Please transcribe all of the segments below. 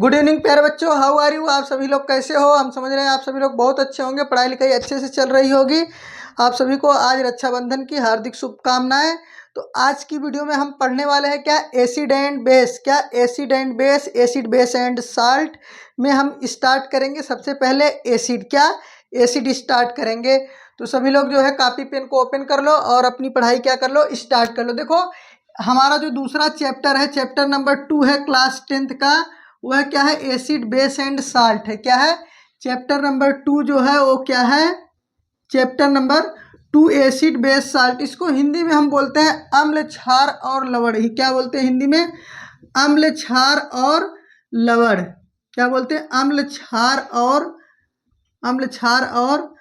Good evening प्यारे बच्चों, how are you. आप सभी लोग कैसे हो। हम समझ रहे हैं आप सभी लोग बहुत अच्छे होंगे, पढ़ाई लिखाई अच्छे से चल रही होगी। आप सभी को आज रक्षाबंधन की हार्दिक शुभकामनाएं। तो आज की वीडियो में हम पढ़ने वाले हैं क्या एसिड एंड बेस। क्या acid and base, acid base and salt में हम स्टार्ट करेंगे। सबसे पहले एसिड, क्या एसिड स्टार्ट करेंगे। तो सभी लोग जो है कॉपी पेन को ओपन कर लो और अपनी पढ़ाई क्या कर लो, स्टार्ट कर लो। देखो हमारा जो दूसरा चैप्टर है, चैप्टर नंबर 2 है क्लास 10th का, वह क्या है एसिड बेस एंड साल्ट है। क्या है चैप्टर नंबर 2 जो है वो क्या है chapter number 2 acid base salt. इसको हिंदी में हम बोलते हैं अम्ल क्षार और लवण ही। क्या बोलते हैं हिंदी में, अम्ल क्षार और लवण। क्या बोलते हैं, अम्ल क्षार और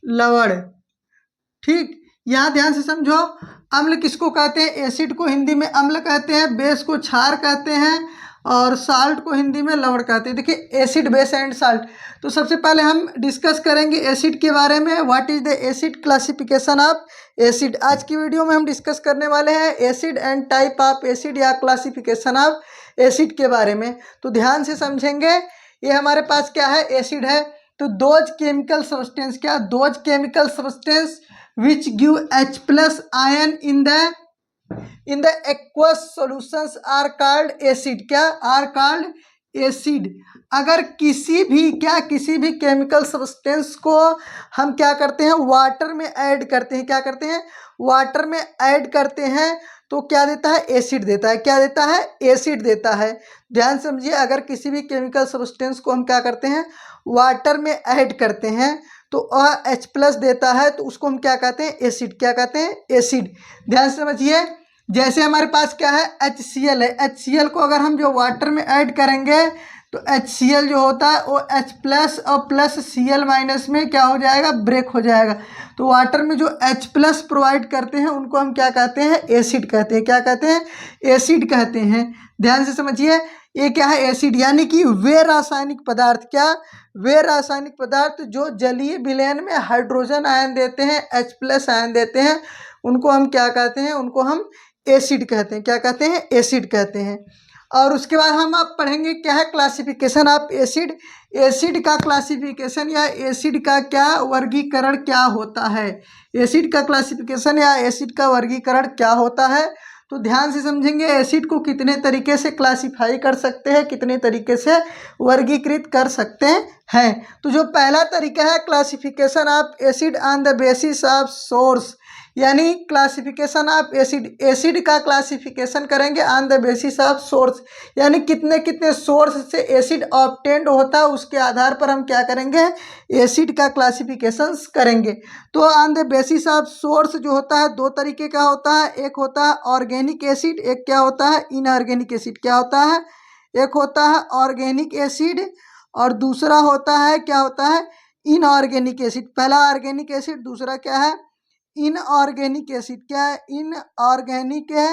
लवण। ठीक, यहाँ ध्यान से समझो। अम्ल किसको कहते हैं, एसिड को हिंदी में अम्ल कहते हैं, बेस को क्षार कहते हैं और साल्ट को हिंदी में लवण कहते हैं। देखिए एसिड बेस एंड साल्ट। तो सबसे पहले हम डिस्कस करेंगे एसिड के बारे में। What is the acid, classification of acid. आज की वीडियो में हम डिस्कस करने वाले हैं acid and type of acid या क्लासिफिकेशन ऑफ एसिड के बारे में। तो ध्यान से समझेंगे। ये हमारे पास क्या है, एसिड है। तो दोज केमिकल सब्सटेंस, क्या those chemical substance which give H plus ion in the aqueous solutions are called acid। क्या are called acid। अगर किसी भी केमिकल सब्सटेंस को हम क्या करते हैं, वाटर में ऐड करते हैं। क्या करते हैं, वाटर में ऐड करते हैं तो क्या देता है, एसिड देता है। क्या देता है, एसिड देता है। ध्यान समझिए, अगर किसी भी केमिकल सब्सटेंस को हम क्या करते हैं, वाटर में ऐड करते हैं तो H प्लस देता है, तो उसको हम क्या कहते हैं, एसिड। क्या कहते हैं, एसिड। ध्यान से समझिए, जैसे हमारे पास क्या है HCl है। HCl को अगर हम जो वाटर में ऐड करेंगे तो HCl जो होता है वो H प्लस और प्लस Cl माइनस में क्या हो जाएगा, ब्रेक हो जाएगा। तो वाटर में जो H प्लस प्रोवाइड करते हैं उनको हम क्या कहते हैं, एसिड कहते हैं। क्या कहते हैं, एसिड कहते हैं। ध्यान से समझिए, ये क्या है, एसिड। यानी कि वे रासायनिक पदार्थ, क्या वे रासायनिक पदार्थ जो जलीय विलयन में हाइड्रोजन आयन देते हैं, H प्लस आयन देते हैं, उनको हम क्या कहते हैं, उनको हम एसिड कहते हैं। क्या कहते हैं, एसिड कहते हैं। और उसके बाद हम आप पढ़ेंगे क्या है क्लासिफिकेशन ऑफ एसिड। एसिड का क्लासिफिकेशन या एसिड का क्या वर्गीकरण क्या होता है। एसिड का क्लासिफिकेशन या एसिड का वर्गीकरण क्या होता है। तो ध्यान से समझेंगे, एसिड को कितने तरीके से क्लासिफाई कर सकते हैं, कितने तरीके से वर्गीकृत कर सकते हैं। तो जो पहला तरीका है classification of acid on the basis of source, यानी क्लासिफिकेशन ऑफ एसिड। एसिड का क्लासिफिकेशन करेंगे on the basis of source, यानी कितने कितने सोर्स से एसिड ऑब्टेन्ड होता है उसके आधार पर हम क्या करेंगे, एसिड का क्लासिफिकेशन करेंगे। तो on the basis of source जो होता है दो तरीके का होता है। एक होता है ऑर्गेनिक एसिड, एक क्या होता है, इनऑर्गेनिक एसिड। क्या होता है, एक होता है ऑर्गेनिक एसिड और दूसरा होता है क्या होता है, इनऑर्गेनिक एसिड। पहला ऑर्गेनिक एसिड, दूसरा क्या है, इनऑर्गेनिक एसिड। क्या है, इनऑर्गेनिक है,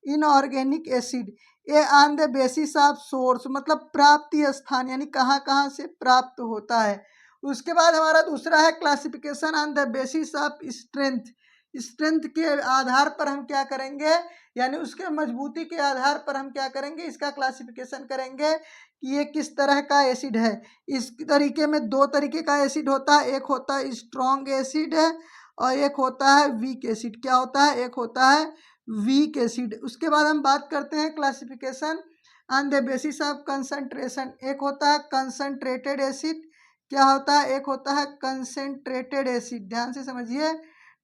इनऑर्गेनिक एसिड। ये on the basis of source मतलब प्राप्ति स्थान, यानी कहाँ कहाँ से प्राप्त होता है। उसके बाद हमारा दूसरा है classification on the basis of strength. Strength के आधार पर हम क्या करेंगे, यानी उसके मजबूती के आधार पर हम क्या करेंगे, इसका क्लासिफिकेशन करेंगे कि ये किस तरह का एसिड है। इस तरीके में दो तरीके का एसिड होता है, एक होता है स्ट्रॉन्ग एसिड है और एक होता है वीक एसिड। क्या होता है, एक होता है वीक एसिड। उसके बाद हम बात करते हैं classification on the basis of concentration. एक होता है कंसंट्रेटेड एसिड, क्या होता है, एक होता है कंसंट्रेटेड एसिड। ध्यान से समझिए,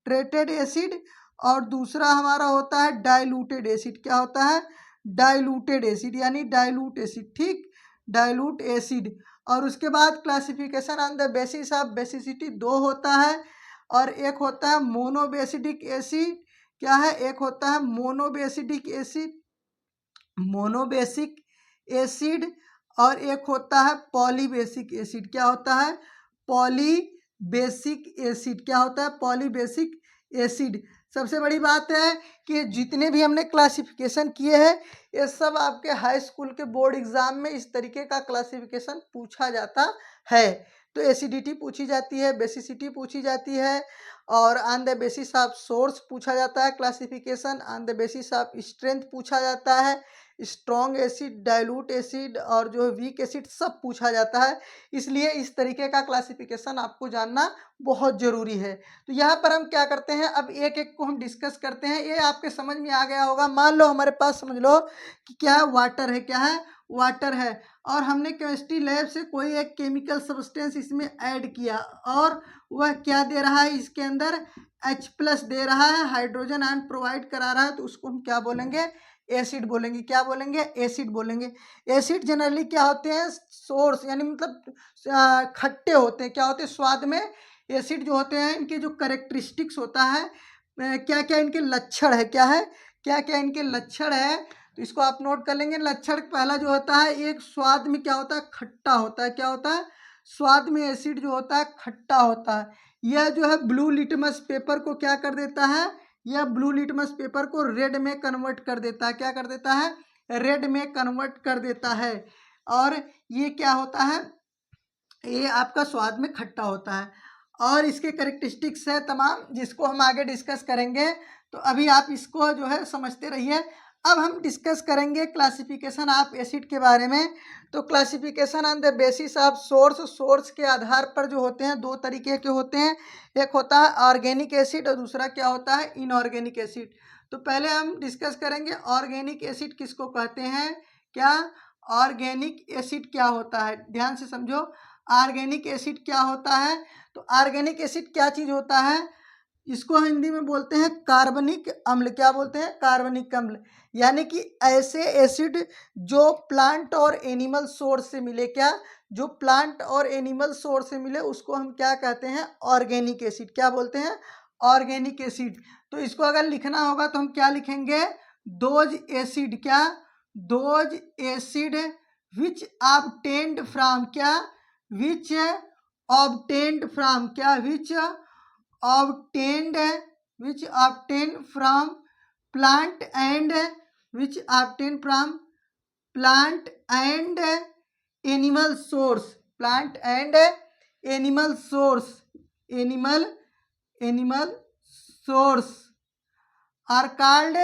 ट्रेटेड एसिड। और दूसरा हमारा होता है डाइल्यूटेड एसिड। क्या होता है, डाइल्यूटेड एसिड, यानी डाइल्यूट एसिड। ठीक, डाइल्यूट एसिड। और उसके बाद classification on the basis of basicity दो होता है, और एक होता है मोनोबेसिडिक एसिड। क्या है, एक होता है मोनोबेसिडिक एसिड, मोनोबेसिक एसिड, और एक होता है पॉलीबेसिक एसिड। क्या होता है, पॉलीबेसिक एसिड। क्या होता है, पॉलीबेसिक एसिड। सबसे बड़ी बात है कि जितने भी हमने क्लासिफिकेशन किए हैं ये सब आपके हाई स्कूल के बोर्ड एग्जाम में इस तरीके का क्लासिफिकेशन पूछा जाता है। तो एसिडिटी पूछी जाती है, बेसिसिटी पूछी जाती है, और on the basis of source पूछा जाता है classification, on the basis of strength पूछा जाता है, स्ट्रॉन्ग एसिड, डाइल्यूट एसिड और जो है वीक एसिड सब पूछा जाता है। इसलिए इस तरीके का क्लासिफिकेशन आपको जानना बहुत ज़रूरी है। तो यहाँ पर हम क्या करते हैं, अब एक एक को हम डिस्कस करते हैं। ये आपके समझ में आ गया होगा। मान लो हमारे पास समझ लो कि क्या है, वाटर है। क्या है, वाटर है। और हमने केमिस्ट्री लैब से कोई एक केमिकल सब्सटेंस इसमें ऐड किया और वह क्या दे रहा है, इसके अंदर H+ दे रहा है, हाइड्रोजन आयन प्रोवाइड करा रहा है। तो उसको हम क्या बोलेंगे, एसिड बोलेंगे। क्या बोलेंगे, एसिड बोलेंगे। एसिड जनरली क्या होते हैं, सोर्स यानी मतलब खट्टे होते हैं। क्या होते हैं, स्वाद में एसिड जो होते हैं इनके जो करेक्टरिस्टिक्स होता है, क्या क्या इनके लक्षण है, क्या है, क्या क्या इनके लक्षण है, तो इसको आप नोट कर लेंगे। लक्षण पहला जो होता है, एक स्वाद में क्या होता है, खट्टा होता है। क्या होता है, स्वाद में एसिड जो होता है खट्टा होता है। यह जो है ब्लू लिटमस पेपर को क्या कर देता है, यह ब्लू लिटमस पेपर को रेड में कन्वर्ट कर देता है। क्या कर देता है, रेड में कन्वर्ट कर देता है। और ये क्या होता है, ये आपका स्वाद में खट्टा होता है। और इसके करेक्टरिस्टिक्स है तमाम, जिसको हम आगे डिस्कस करेंगे। तो अभी आप इसको जो है समझते रहिए। अब हम डिस्कस करेंगे क्लासिफिकेशन ऑफ एसिड के बारे में। तो classification on the basis of source, source के आधार पर जो होते हैं दो तरीके के होते हैं। एक होता है ऑर्गेनिक एसिड और दूसरा क्या होता है, इनऑर्गेनिक एसिड। तो पहले हम डिस्कस करेंगे ऑर्गेनिक एसिड किसको कहते हैं। क्या ऑर्गेनिक एसिड क्या होता है, ध्यान से समझो। ऑर्गेनिक एसिड क्या होता है, तो ऑर्गेनिक एसिड क्या चीज़ होता है, इसको हिंदी में बोलते हैं कार्बनिक अम्ल। क्या बोलते हैं, कार्बनिक अम्ल। यानी कि ऐसे एसिड जो प्लांट और एनिमल सोर्स से मिले। क्या, जो प्लांट और एनिमल सोर्स से मिले उसको हम क्या कहते हैं, ऑर्गेनिक एसिड। क्या बोलते हैं, ऑर्गेनिक एसिड। तो इसको अगर लिखना होगा तो हम क्या लिखेंगे, दोज एसिड। क्या, those acid which obtained from. क्या, विच ऑब्टेन्ड फ्रॉम। क्या, विच obtained, which obtained from plant and which obtained from plant and animal source, plant and animal source, animal source are called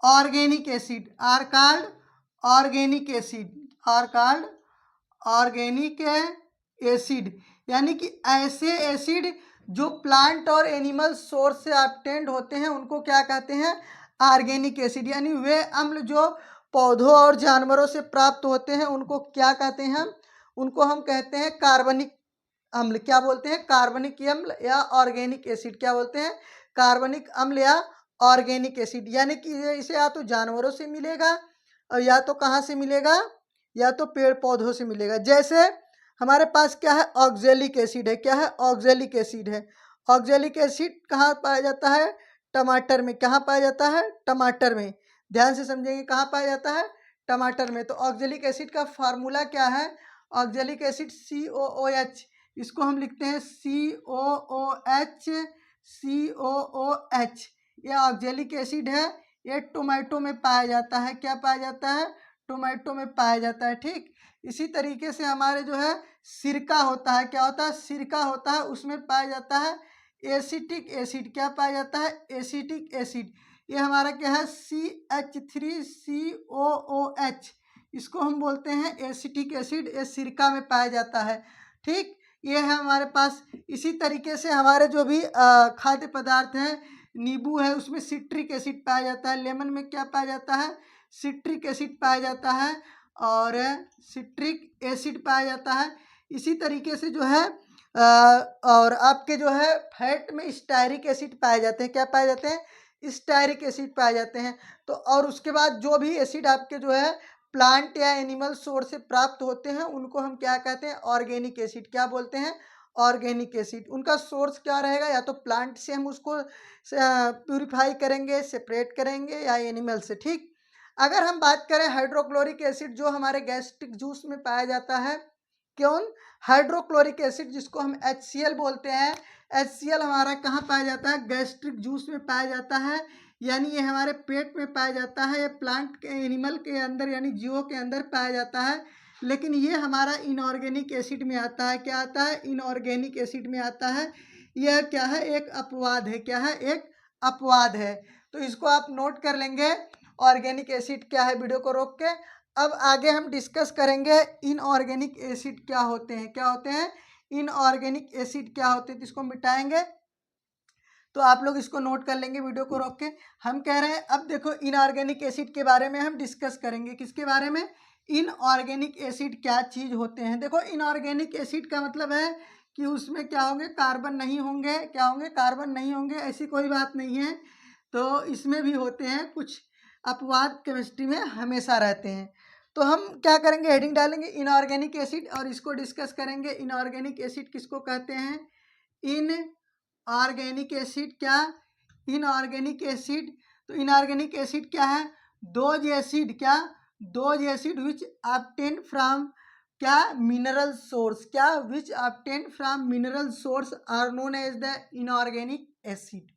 organic acid, are called organic acid, are called organic acid. यानी कि ऐसे acid जो plant और animal source से obtained होते हैं उनको क्या कहते हैं, ऑर्गेनिक एसिड। यानी वे अम्ल जो पौधों और जानवरों से प्राप्त होते हैं उनको क्या कहते हैं, उनको हम कहते हैं कार्बनिक अम्ल। क्या बोलते हैं, कार्बनिक अम्ल या ऑर्गेनिक एसिड। क्या बोलते हैं, कार्बनिक अम्ल या ऑर्गेनिक एसिड। यानी कि इसे या तो जानवरों से मिलेगा और या तो कहाँ से मिलेगा, या तो पेड़ पौधों से मिलेगा। जैसे हमारे पास क्या है, ऑक्जेलिक एसिड है। क्या है, ऑक्जेलिक एसिड है। ऑक्जेलिक एसिड कहाँ पाया जाता है, टमाटर में। कहाँ पाया जाता है, टमाटर में। ध्यान से समझेंगे, कहाँ पाया जाता है, टमाटर में। तो ऑक्जेलिक एसिड का फार्मूला क्या है, ऑक्जेलिक एसिड COOH। इसको हम लिखते हैं COOH, COOH। यह ऑक्जेलिक एसिड है। ये टोमेटो में पाया जाता है। क्या पाया जाता है, टोमेटो में पाया जाता है। ठीक इसी तरीके से हमारे जो है सिरका होता है। क्या होता है, सिरका होता है, उसमें पाया जाता है एसिटिक एसिड। क्या पाया जाता है, एसिटिक एसिड। ये हमारा क्या है, CH3COOH। इसको हम बोलते हैं एसिटिक एसिड। ये सिरका में पाया जाता है। ठीक, ये है हमारे पास। इसी तरीके से हमारे जो भी खाद्य पदार्थ हैं, नींबू है उसमें सिट्रिक एसिड पाया जाता है। लेमन में क्या पाया जाता है, सिट्रिक एसिड पाया जाता है और सिट्रिक एसिड पाया जाता है। इसी तरीके से जो है और आपके जो है फैट में स्टायरिक एसिड पाए जाते हैं। क्या पाए जाते हैं, स्टायरिक एसिड पाए जाते हैं। तो और उसके बाद जो भी एसिड आपके जो है प्लांट या एनिमल सोर्स से प्राप्त होते हैं उनको हम क्या कहते हैं, ऑर्गेनिक एसिड। क्या बोलते हैं, ऑर्गेनिक एसिड। उनका सोर्स क्या रहेगा, या तो प्लांट से हम उसको प्यूरिफाई करेंगे, सेपरेट करेंगे, या एनिमल से। ठीक, अगर हम बात करें हाइड्रोक्लोरिक एसिड जो हमारे गैस्ट्रिक जूस में पाया जाता है, कौन, हाइड्रोक्लोरिक एसिड जिसको हम HCl बोलते हैं। HCl हमारा कहाँ पाया जाता है, गैस्ट्रिक जूस में पाया जाता है। यानी ये हमारे पेट में पाया जाता है। ये प्लांट के एनिमल के अंदर यानी जीवों के अंदर पाया जाता है। लेकिन ये हमारा इनऑर्गेनिक एसिड में आता है। क्या आता है, इनऑर्गेनिक एसिड में आता है। यह क्या है, एक अपवाद है। क्या है, एक अपवाद है। तो इसको आप नोट कर लेंगे ऑर्गेनिक एसिड क्या है वीडियो को रोक के। अब आगे हम डिस्कस करेंगे इनऑर्गेनिक एसिड क्या होते हैं, क्या होते हैं इनऑर्गेनिक एसिड क्या होते हैं, तो इसको मिटाएंगे। तो आप लोग इसको नोट कर लेंगे वीडियो को रोक के। हम कह रहे हैं अब देखो इनऑर्गेनिक एसिड के बारे में हम डिस्कस करेंगे। किसके बारे में? इनऑर्गेनिक एसिड क्या चीज़ होते हैं। देखो इनऑर्गेनिक एसिड का मतलब है कि उसमें क्या होंगे, कार्बन नहीं होंगे। क्या होंगे? कार्बन नहीं होंगे, ऐसी कोई बात नहीं है। तो इसमें भी होते हैं कुछ अपवाद, केमिस्ट्री में हमेशा रहते हैं। तो हम क्या करेंगे, हेडिंग डालेंगे इनऑर्गेनिक एसिड और इसको डिस्कस करेंगे। इनऑर्गेनिक एसिड किसको कहते हैं? इनऑर्गेनिक एसिड क्या? इनऑर्गेनिक एसिड, तो इनऑर्गेनिक एसिड क्या है? दोज एसिड, क्या? Those acid which obtain from क्या? मिनरल सोर्स, क्या? Which obtain from mineral source are known as the inorganic acid.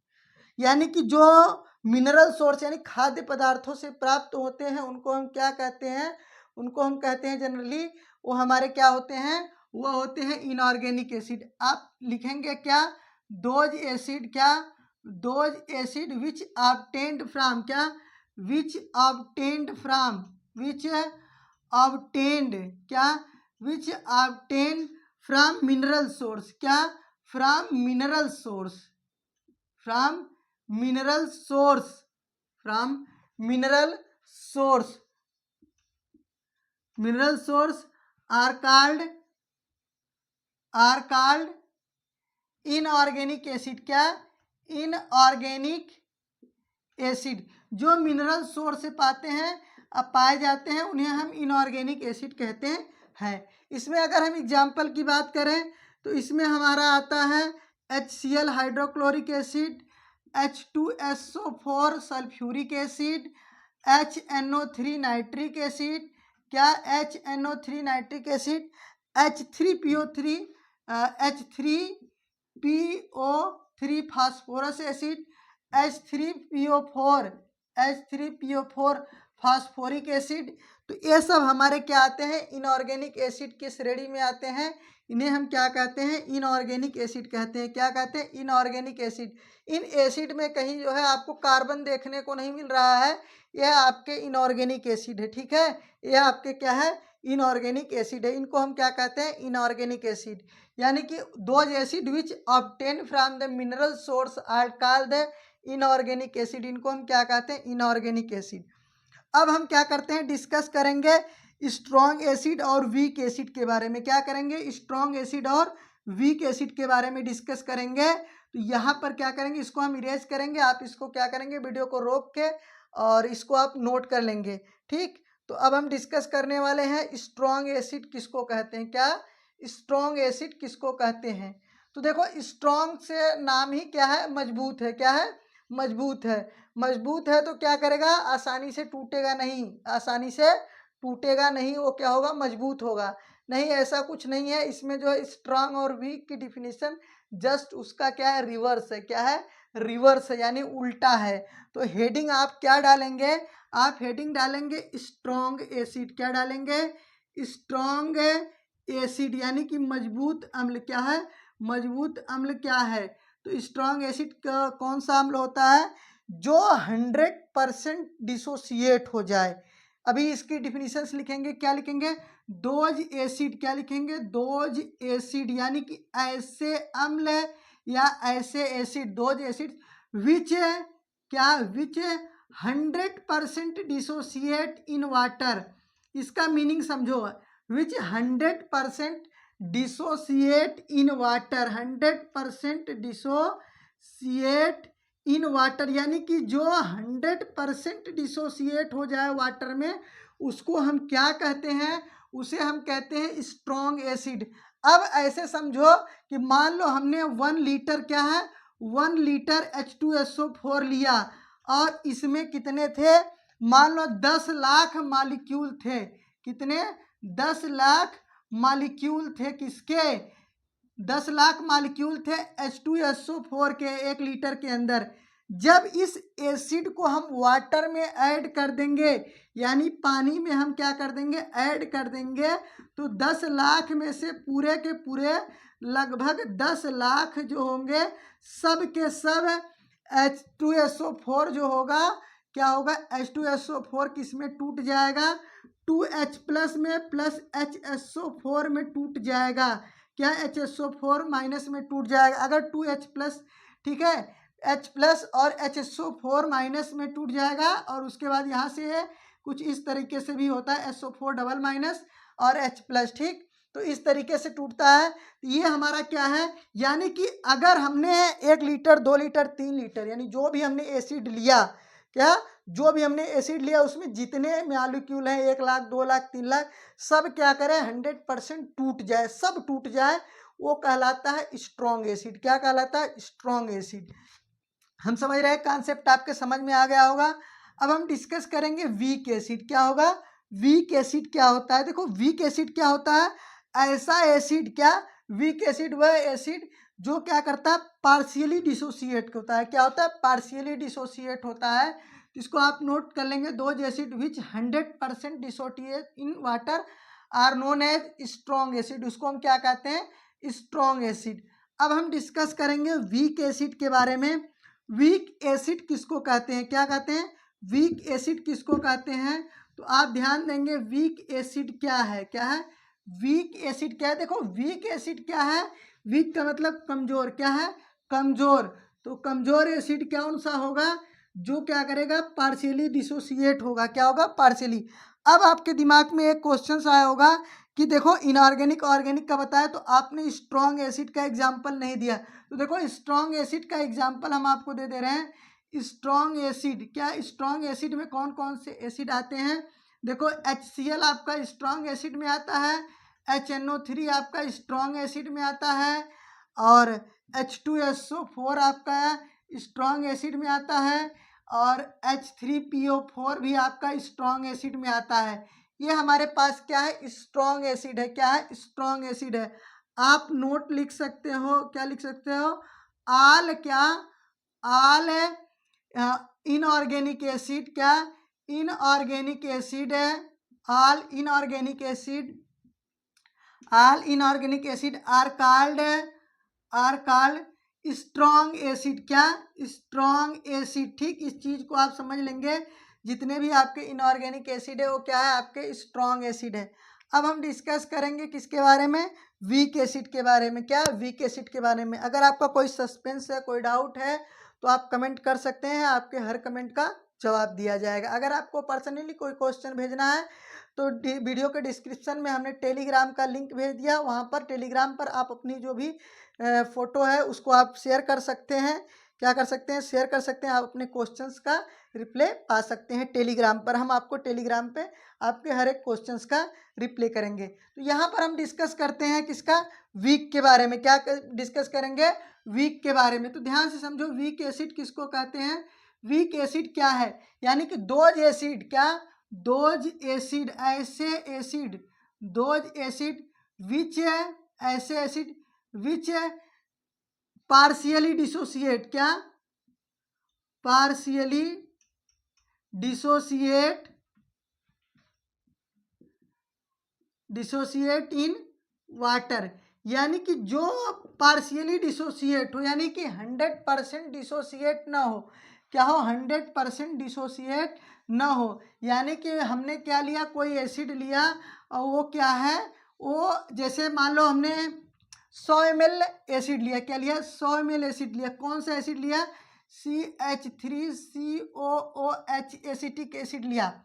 यानी कि जो मिनरल सोर्स यानी खाद्य पदार्थों से प्राप्त होते हैं उनको हम क्या कहते हैं? उनको हम कहते हैं जनरली वो हमारे क्या होते हैं? वो होते हैं इनऑर्गेनिक एसिड। आप लिखेंगे क्या? दोज एसिड, क्या? Those acid which obtained from, क्या? विच ऑब्टेन्ड फ्रॉम, विच ऑब्टेन्ड, क्या? विच ऑब्टेन्ड फ्रॉम मिनरल सोर्स, क्या? From mineral source, from mineral source, from mineral source, mineral source are called inorganic acid, क्या? inorganic acid। जो mineral source से पाते हैं अब पाए जाते हैं उन्हें हम इनऑर्गेनिक एसिड कहते हैं। इसमें अगर हम एग्जाम्पल की बात करें तो इसमें हमारा आता है HCl hydrochloric acid, H2SO4 sulphuric acid, HNO3 nitric acid, क्या? HNO3 nitric acid, H3PO3 H3PO3 phosphorus acid, H3PO4 phosphoric acid. तो ये सब हमारे क्या आते हैं? इनऑर्गेनिक एसिड की श्रेणी में आते हैं। इन्हें हम क्या कहते हैं? इनऑर्गेनिक एसिड कहते हैं। क्या कहते हैं? Inorganic acid. इन एसिड में कहीं जो है आपको कार्बन देखने को नहीं मिल रहा है, यह आपके इनऑर्गेनिक एसिड है। ठीक है, यह आपके क्या है? इनऑर्गेनिक एसिड है। इनको हम क्या कहते हैं? Inorganic acid. यानी कि those acid which obtain from the mineral source are called the inorganic acid. इनको हम क्या कहते हैं? Inorganic acid. अब हम क्या करते हैं? डिस्कस करेंगे स्ट्रॉन्ग एसिड और वीक एसिड के बारे में। क्या करेंगे? स्ट्रॉन्ग एसिड और वीक एसिड के बारे में डिस्कस करेंगे। तो यहाँ पर क्या करेंगे? इसको हम इरेज करेंगे। आप इसको क्या करेंगे? वीडियो को रोक के और इसको आप नोट कर लेंगे। ठीक, तो अब हम डिस्कस करने वाले हैं स्ट्रॉन्ग एसिड किसको कहते हैं। क्या? स्ट्रॉन्ग एसिड किसको कहते हैं? तो देखो स्ट्रॉन्ग से नाम ही क्या है? मजबूत है। क्या है? मजबूत है। मजबूत है तो क्या करेगा? आसानी से टूटेगा नहीं, आसानी से टूटेगा नहीं। वो क्या होगा? मजबूत होगा। नहीं, ऐसा कुछ नहीं है। इसमें जो है स्ट्रांग और वीक की डिफिनीशन जस्ट उसका क्या है? रिवर्स है। क्या है? रिवर्स है, यानी उल्टा है। तो हेडिंग आप क्या डालेंगे? आप हेडिंग डालेंगे स्ट्रॉन्ग एसिड। क्या डालेंगे? स्ट्रॉन्ग एसिड, यानी कि मजबूत अम्ल। क्या है? मजबूत अम्ल क्या है? तो स्ट्रॉन्ग एसिड का कौन सा अम्ल होता है? जो 100% डिसोसिएट हो जाए। अभी इसकी डिफिनीशंस लिखेंगे। क्या लिखेंगे? Those acid. क्या लिखेंगे? दोज एसिड, यानी कि ऐसे अम्ल या ऐसे एसिड, दोज एसिड विच, क्या? विच 100% डिसोसिएट इन वाटर। इसका मीनिंग समझो, विच 100% dissociate in water. 100% dissociate in water, यानी कि जो 100% डिसोसिएट हो जाए वाटर में, उसको हम क्या कहते हैं? उसे हम कहते हैं स्ट्रॉन्ग एसिड। अब ऐसे समझो कि मान लो हमने 1 लीटर, क्या है? 1 लीटर H2SO4 लिया और इसमें कितने थे? मान लो 10 लाख मॉलिक्यूल थे। कितने? 10 लाख मॉलिक्यूल थे। किसके? 10 लाख मॉलिक्यूल थे H2SO4 के 1 लीटर के अंदर। जब इस एसिड को हम वाटर में ऐड कर देंगे, यानी पानी में हम क्या कर देंगे? ऐड कर देंगे, तो 10 लाख में से पूरे के पूरे लगभग 10 लाख जो होंगे सब के सब H2SO4 जो होगा क्या होगा, H2SO4 किस में टूट जाएगा, 2H+ में प्लस HSO4 में टूट जाएगा। क्या HSO4 माइनस में टूट जाएगा। अगर 2H+, ठीक है, H+ और HSO4 माइनस में टूट जाएगा और उसके बाद यहाँ से कुछ इस तरीके से भी होता है, SO4 डबल माइनस और H+, ठीक, तो इस तरीके से टूटता है। ये हमारा क्या है, यानी कि अगर हमने 1 लीटर 2 लीटर 3 लीटर यानी जो भी हमने एसिड लिया, क्या जो भी हमने एसिड लिया उसमें जितने मॉलिक्यूल हैं 1 लाख 2 लाख 3 लाख सब क्या करें 100% टूट जाए, सब टूट जाए, वो कहलाता है स्ट्रॉन्ग एसिड। क्या कहलाता है, स्ट्रॉन्ग एसिड। हम समझ रहे हैं, कॉन्सेप्ट आपके समझ में आ गया होगा। अब हम डिस्कस करेंगे वीक एसिड। क्या होगा, वीक एसिड क्या होता है। देखो वीक एसिड क्या होता है, ऐसा एसिड, क्या वीक एसिड वह एसिड जो क्या करता है, पार्शियली डिसोसिएट होता है। क्या होता है, पार्शियली डिसोसिएट होता है। इसको आप नोट कर लेंगे, those acid which 100% dissociate in water are known as strong acid. उसको हम क्या कहते हैं, स्ट्रॉन्ग एसिड। अब हम डिस्कस करेंगे वीक एसिड के बारे में। वीक एसिड किसको कहते हैं, क्या कहते हैं, वीक एसिड किसको कहते हैं। तो आप ध्यान देंगे वीक एसिड क्या है, क्या है, वीक एसिड क्या है। देखो वीक एसिड क्या है, वीक का मतलब कमजोर, क्या है, कमजोर। तो कमजोर एसिड कौन सा होगा, जो क्या करेगा, पार्शियली डिसोसिएट होगा। क्या होगा, पार्शियली। अब आपके दिमाग में एक क्वेश्चन आया होगा कि देखो इनऑर्गेनिक ऑर्गेनिक का बताया तो आपने स्ट्रॉन्ग एसिड का एग्जाम्पल नहीं दिया। तो देखो स्ट्रॉन्ग एसिड का एग्जाम्पल हम आपको दे दे रहे हैं। स्ट्रॉन्ग एसिड, क्या स्ट्रॉन्ग एसिड में कौन कौन से एसिड आते हैं। देखो HCl आपका स्ट्रॉन्ग एसिड में आता है, HNO3 आपका स्ट्रॉन्ग एसिड में आता है, और H2SO4 आपका स्ट्रॉन्ग एसिड में आता है, और H3PO4 भी आपका स्ट्रॉन्ग एसिड में आता है। ये हमारे पास क्या है, स्ट्रॉन्ग एसिड है। क्या है, स्ट्रॉन्ग एसिड है। आप नोट लिख सकते हो, क्या लिख सकते हो, आल, क्या आल इनऑर्गेनिक एसिड, क्या इनऑर्गेनिक एसिड है, all inorganic acid, all inorganic acid are called strong acid. क्या, स्ट्रॉन्ग एसिड, ठीक, इस चीज को आप समझ लेंगे। जितने भी आपके इनऑर्गेनिक एसिड है वो क्या है, आपके स्ट्रॉन्ग एसिड है। अब हम डिस्कस करेंगे किसके बारे में, वीक एसिड के बारे में। क्या, वीक एसिड के बारे में। अगर आपका कोई सस्पेंस है, कोई डाउट है तो आप कमेंट कर सकते हैं, आपके हर कमेंट का जवाब दिया जाएगा। अगर आपको पर्सनली कोई क्वेश्चन भेजना है तो वीडियो के डिस्क्रिप्शन में हमने टेलीग्राम का लिंक भेज दिया, वहाँ पर टेलीग्राम पर आप अपनी जो भी फ़ोटो है उसको आप शेयर कर सकते हैं। क्या कर सकते हैं, शेयर कर सकते हैं। आप अपने क्वेश्चंस का रिप्लाई पा सकते हैं टेलीग्राम पर। हम आपको टेलीग्राम पे आपके हर एक क्वेश्चंस का रिप्लाई करेंगे। तो यहाँ पर हम डिस्कस करते हैं किसका, वीक के बारे में। क्या डिस्कस करेंगे, वीक के बारे में। तो ध्यान से समझो वीक एसिड किसको कहते हैं। वीक एसिड क्या है, यानी कि दोज एसिड, क्या दोज एसिड, ऐसे एसिड, दोज एसिड विच है, ऐसे एसिड विच है पार्शियली डिसोसिएट, क्या पार्शियली डिसोसिएट इन वाटर, यानी कि जो पार्शियली डिसोसिएट हो, यानी कि 100% डिसोसिएट ना हो। क्या हो, 100% डिसोसिएट ना हो। यानी कि हमने क्या लिया, कोई एसिड लिया और वो क्या है, वो जैसे मान लो हमने 100 ml एसिड लिया। क्या लिया, 100 ml एसिड लिया। कौन सा एसिड लिया, CH3COOH एसिटिक एसिड लिया।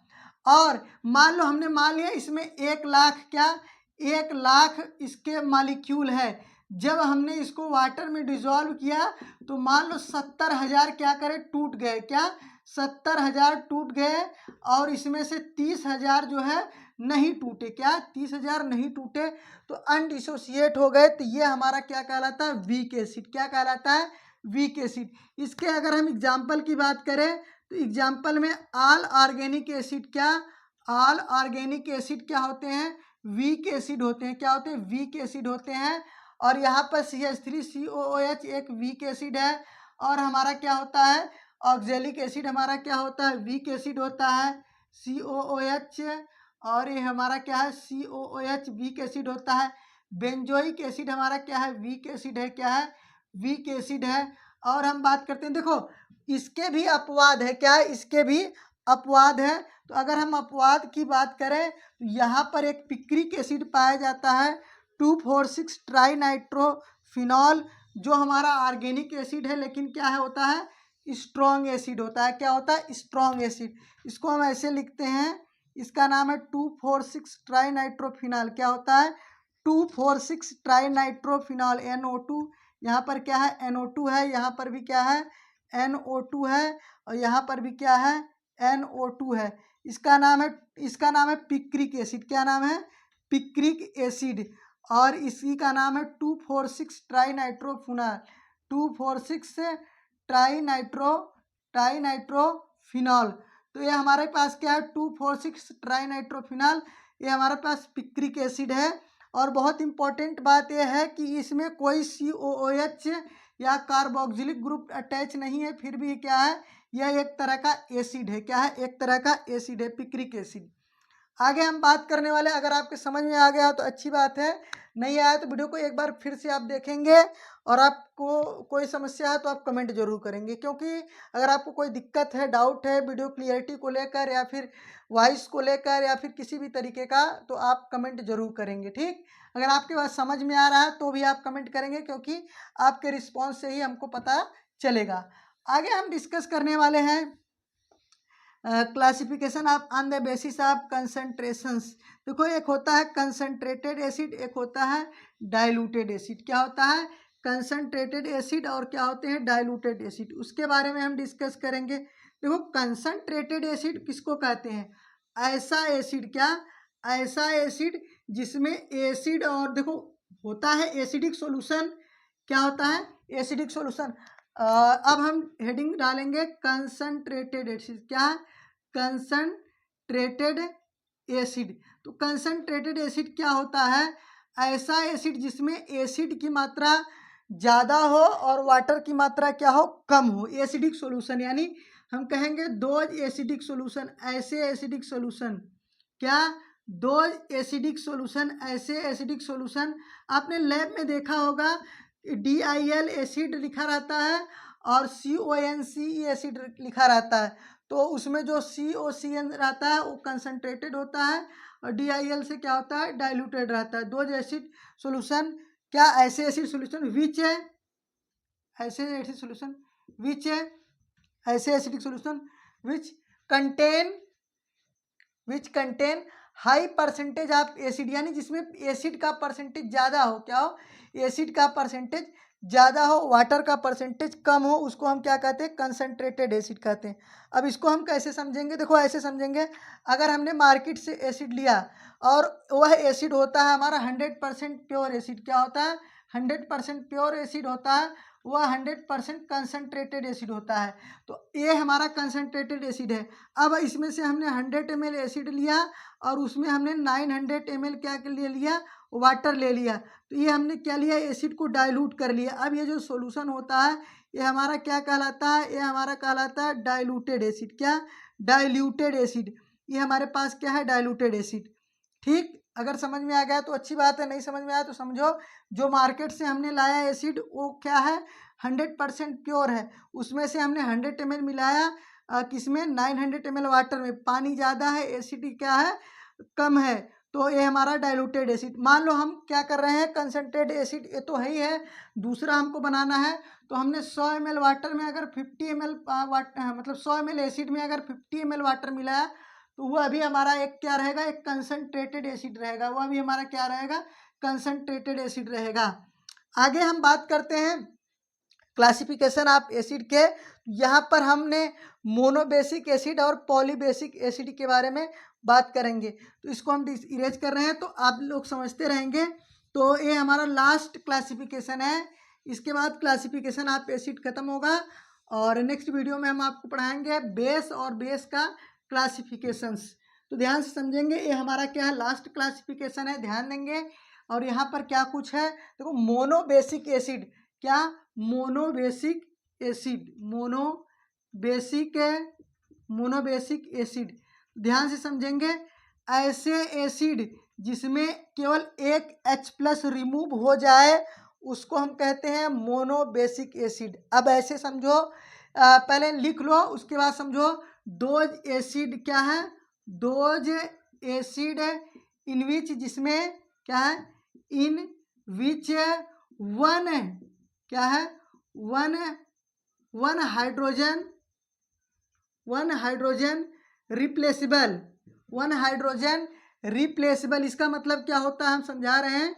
और मान लो हमने मान लिया इसमें 1 लाख, क्या 1 लाख इसके मॉलिक्यूल है। जब हमने इसको वाटर में डिजोल्व किया तो मान लो 70,000 क्या करे, टूट गए। क्या 70,000 टूट गए, और इसमें से 30,000 जो है नहीं टूटे। क्या 30,000 नहीं टूटे, तो अनडिसोसिएट हो गए। तो ये हमारा क्या कहलाता है, वीक एसिड। क्या कहलाता है, वीक एसिड। इसके अगर हम एग्जाम्पल की बात करें तो एग्जाम्पल में ऑल ऑर्गेनिक एसिड, क्या ऑल ऑर्गेनिक एसिड क्या होते हैं, वीक एसिड होते हैं। क्या होते हैं, वीक एसिड होते हैं। और यहाँ पर CH3COOH एक वीक एसिड है। और हमारा क्या होता है, ऑक्जेलिक एसिड हमारा क्या होता है, वीक एसिड होता है, COOH। और ये हमारा क्या है, COOH वीक एसिड होता है। बेंजोइक एसिड हमारा क्या है, वीक एसिड है। क्या है, वीक एसिड है। और हम बात करते हैं, देखो इसके भी अपवाद है, क्या है, इसके भी अपवाद है। तो अगर हम अपवाद की बात करें तो यहाँ पर एक पिक्रिक एसिड पाया जाता है 2,4,6 ट्राइनाइट्रोफिनॉल, जो हमारा ऑर्गेनिक एसिड है, लेकिन क्या है होता है, स्ट्रॉन्ग एसिड होता है। क्या होता है, स्ट्रॉन्ग एसिड। इसको हम ऐसे लिखते हैं, इसका नाम है 2,4,6 ट्राइनाइट्रोफिनॉल। क्या होता है, 2,4,6 ट्राइनाइट्रोफिनॉल, NO2। यहाँ पर क्या है, NO2 है, यहाँ पर भी क्या है, NO2 है, और यहाँ पर भी क्या है, NO2 है। इसका नाम है पिक्रिक एसिड। क्या नाम है, पिक्रिक एसिड। और इसी का नाम है 2,4,6 ट्राइनाइट्रोफिनॉल, 2,4,6 ट्राइनाइट्रोफिनॉल। तो ये हमारे पास क्या है, 2,4,6 ट्राइनाइट्रोफिनॉल, ये हमारे पास पिक्रिक एसिड है। और बहुत इंपॉर्टेंट बात यह है कि इसमें कोई COOH या कार्बोक्सिलिक ग्रुप अटैच नहीं है, फिर भी क्या है, यह एक तरह का एसिड है। क्या है, एक तरह का एसिड है, पिक्रिक एसिड। आगे हम बात करने वाले, अगर आपके समझ में आ गया तो अच्छी बात है, नहीं आया तो वीडियो को एक बार फिर से आप देखेंगे, और आपको कोई समस्या है तो आप कमेंट जरूर करेंगे, क्योंकि अगर आपको कोई दिक्कत है, डाउट है वीडियो क्लियरिटी को लेकर या फिर वॉइस को लेकर या फिर किसी भी तरीके का, तो आप कमेंट जरूर करेंगे। ठीक, अगर आपके पास समझ में आ रहा है तो भी आप कमेंट करेंगे, क्योंकि आपके रिस्पॉन्स से ही हमको पता चलेगा। आगे हम डिस्कस करने वाले हैं classification of on the basis of concentrations. देखो, एक होता है कंसंट्रेटेड एसिड, एक होता है डाइल्यूटेड एसिड। क्या होता है, कंसंट्रेटेड एसिड, और क्या होते हैं, डाइल्यूटेड एसिड। उसके बारे में हम डिस्कस करेंगे। देखो, कंसंट्रेटेड एसिड किसको कहते हैं, ऐसा एसिड, क्या, ऐसा एसिड जिसमें एसिड, और देखो होता है एसिडिक सॉल्यूशन। क्या होता है, एसिडिक सॉल्यूशन। अब हम हेडिंग डालेंगे कंसंट्रेटेड एसिड। क्या, कंसंट्रेटेड एसिड। तो कंसंट्रेटेड एसिड क्या होता है, ऐसा एसिड जिसमें एसिड की मात्रा ज़्यादा हो और वाटर की मात्रा क्या हो, कम हो। एसिडिक सॉल्यूशन, यानी हम कहेंगे दो एसिडिक सॉल्यूशन, ऐसे एसिडिक सॉल्यूशन। क्या, दो एसिडिक सॉल्यूशन, ऐसे एसिडिक सॉल्यूशन। आपने लैब में देखा होगा, DIL एसिड लिखा रहता है और CONC एसिड लिखा रहता है। तो उसमें जो COCN रहता है वो कंसंट्रेटेड होता है, और DIL से क्या होता है, डाइल्यूटेड रहता है। दो एसिड सॉल्यूशन, क्या, ऐसे एसिड सॉल्यूशन विच है, ऐसे एसिड सॉल्यूशन विच है, ऐसे acidic solution which contain high percentage of acid, यानी जिसमें एसिड का परसेंटेज ज़्यादा हो। क्या हो, एसिड का परसेंटेज ज़्यादा हो, वाटर का परसेंटेज कम हो, उसको हम क्या कहते हैं, कंसंट्रेटेड एसिड कहते हैं। अब इसको हम कैसे समझेंगे, देखो ऐसे समझेंगे, अगर हमने मार्केट से एसिड लिया और वह एसिड होता है हमारा 100% प्योर एसिड। क्या होता है, 100% प्योर एसिड होता है, वह 100% कंसंट्रेटेड एसिड होता है। तो ये हमारा कंसंट्रेटेड एसिड है। अब इसमें से हमने 100 ml एसिड लिया और उसमें हमने 900 ml क्या के लिए लिया, वाटर ले लिया। तो ये हमने क्या लिया, एसिड को डाइल्यूट कर लिया। अब ये जो सॉल्यूशन होता है ये हमारा क्या कहलाता है, ये हमारा कहलाता है डाइल्यूटेड एसिड। क्या, डाइल्यूटेड एसिड। ये हमारे पास क्या है, डाइल्यूटेड एसिड। ठीक, अगर समझ में आ गया तो अच्छी बात है, नहीं समझ में आया तो समझो, जो मार्केट से हमने लाया एसिड वो क्या है, 100% प्योर है। उसमें से हमने 100 ml मिलाया, किसमें, 900 ml वाटर में। पानी ज़्यादा है, एसिड क्या है, कम है, तो ये हमारा डाइल्यूटेड एसिड। मान लो हम क्या कर रहे हैं, कंसंट्रेटेड एसिड ये तो है ही है, दूसरा हमको बनाना है। तो हमने 100 ml वाटर में अगर 50 ml मतलब 100 ml एसिड में अगर 50 ml वाटर मिलाया, तो वह अभी हमारा एक क्या रहेगा, एक कंसंट्रेटेड एसिड रहेगा। वह भी हमारा क्या रहेगा, कंसंट्रेटेड एसिड रहेगा। आगे हम बात करते हैं क्लासिफिकेशन ऑफ एसिड के। यहाँ पर हमने मोनोबेसिक एसिड और पॉलीबेसिक एसिड के बारे में बात करेंगे। तो इसको हम इरेज कर रहे हैं, तो आप लोग समझते रहेंगे। तो ये हमारा लास्ट क्लासिफिकेशन है, इसके बाद क्लासिफिकेशन ऑफ एसिड खत्म होगा, और नेक्स्ट वीडियो में हम आपको पढ़ाएंगे बेस और बेस का क्लासिफिकेशंस। तो ध्यान से समझेंगे, ये हमारा क्या है, लास्ट क्लासिफिकेशन है, ध्यान देंगे। और यहाँ पर क्या कुछ है, देखो मोनोबेसिक एसिड। क्या, मोनोबेसिक एसिड, मोनोबेसिक एसिड। ध्यान से समझेंगे, ऐसे एसिड जिसमें केवल एक H+ रिमूव हो जाए उसको हम कहते हैं मोनोबेसिक एसिड। अब ऐसे समझो, पहले लिख लो, उसके बाद समझो। दोज एसिड क्या है? दोज एसिड इन विच, जिसमें क्या है? इन विच वन क्या है? One one hydrogen replaceable. One hydrogen replaceable, इसका मतलब क्या होता है हम समझा रहे हैं।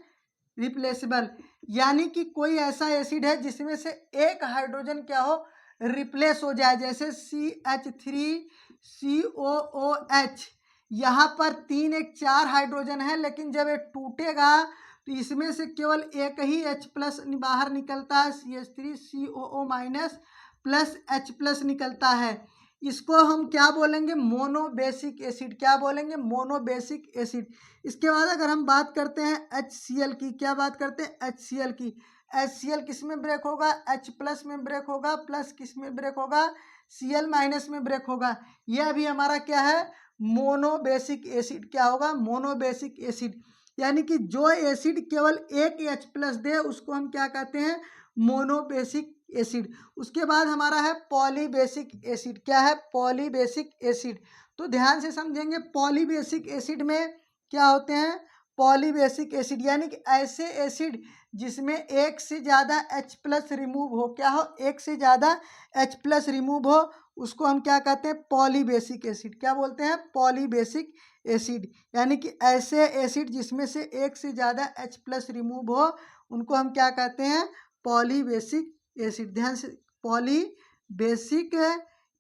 रिप्लेसेबल यानी कि कोई ऐसा एसिड है जिसमें से एक हाइड्रोजन क्या हो? रिप्लेस हो जाए। जैसे CH3COOH, यहाँ पर 3 एक 4 हाइड्रोजन है, लेकिन जब ये टूटेगा तो इसमें से केवल एक ही H प्लस बाहर निकलता है, CH3COO minus plus H plus निकलता है। इसको हम क्या बोलेंगे? Monobasic acid. क्या बोलेंगे? Monobasic acid. इसके बाद अगर हम बात करते हैं HCl की, क्या बात करते हैं? HCl की। HCl किस में ब्रेक होगा? H प्लस में ब्रेक होगा, प्लस किस में ब्रेक होगा? Cl माइनस में ब्रेक होगा। यह भी हमारा क्या है? Monobasic acid. क्या होगा? Monobasic acid. यानी कि जो एसिड केवल एक H प्लस दे उसको हम क्या कहते हैं? Monobasic acid. उसके बाद हमारा है पॉलीबेसिक एसिड। क्या है? Polybasic acid. तो ध्यान से समझेंगे, पॉलीबेसिक एसिड में क्या होते हैं? पॉलीबेसिक एसिड यानी कि ऐसे एसिड जिसमें एक से ज़्यादा H प्लस रिमूव हो। क्या हो? एक से ज़्यादा H प्लस रिमूव हो, उसको हम क्या कहते हैं? Polybasic acid. क्या बोलते हैं? Polybasic acid. यानी कि ऐसे एसिड जिसमें से एक से ज़्यादा H प्लस रिमूव हो, उनको हम क्या कहते हैं? Polybasic acid. ध्यान से, पॉलीबेसिक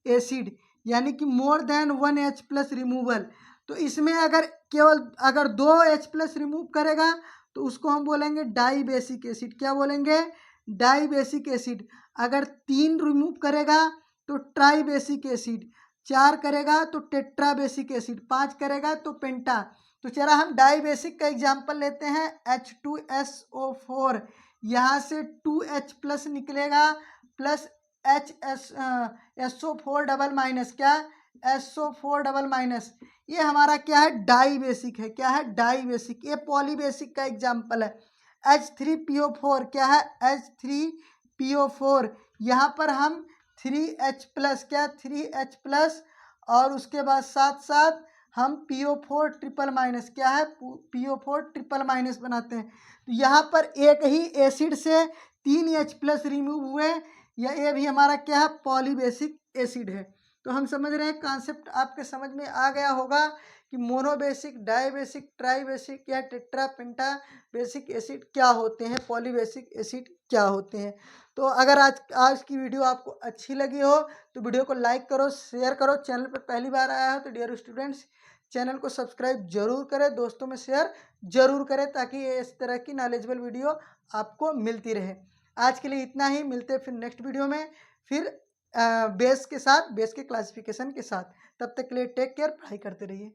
एसिड यानी कि more than 1 H plus removal. तो इसमें अगर 2 H प्लस रिमूव करेगा तो उसको हम बोलेंगे डाई बेसिक एसिड। क्या बोलेंगे? Dibasic acid. अगर 3 रिमूव करेगा तो ट्राई बेसिक एसिड, 4 करेगा तो टेट्रा बेसिक एसिड, 5 करेगा तो पेंटा। तो चला हम डाई बेसिक का एग्जाम्पल लेते हैं, H2SO4। यहाँ से 2H प्लस निकलेगा प्लस SO4 डबल माइनस। क्या? SO4 double minus. ये हमारा क्या है? डाई बेसिक है। क्या है? Dibasic. ये पॉलीबेसिक का एग्जाम्पल है। H3PO4 क्या है? H3PO4। यहाँ पर हम 3H प्लस, क्या? 3H प्लस, और उसके बाद साथ साथ हम PO4 ट्रिपल माइनस, क्या है? PO4 ट्रिपल माइनस बनाते हैं। तो यहाँ पर एक ही एसिड से 3 H प्लस रिमूव हुए, ये भी हमारा क्या है? पॉलीबेसिक एसिड है। तो हम समझ रहे हैं, कॉन्सेप्ट आपके समझ में आ गया होगा कि मोनोबेसिक, डाईबेसिक, ट्राईबेसिक या टेट्रा पेंटा बेसिक एसिड क्या होते हैं, पॉलीबेसिक एसिड क्या होते हैं। तो अगर आज की वीडियो आपको अच्छी लगी हो तो वीडियो को लाइक करो, शेयर करो। चैनल पर पहली बार आया हो तो डियर स्टूडेंट्स, चैनल को सब्सक्राइब जरूर करें, दोस्तों में शेयर जरूर करें, ताकि इस तरह की नॉलेजेबल वीडियो आपको मिलती रहे। आज के लिए इतना ही, मिलते हैं फिर नेक्स्ट वीडियो में, फिर बेस के साथ, बेस के क्लासिफिकेशन के साथ। तब तक के लिए टेक केयर, पढ़ाई करते रहिए।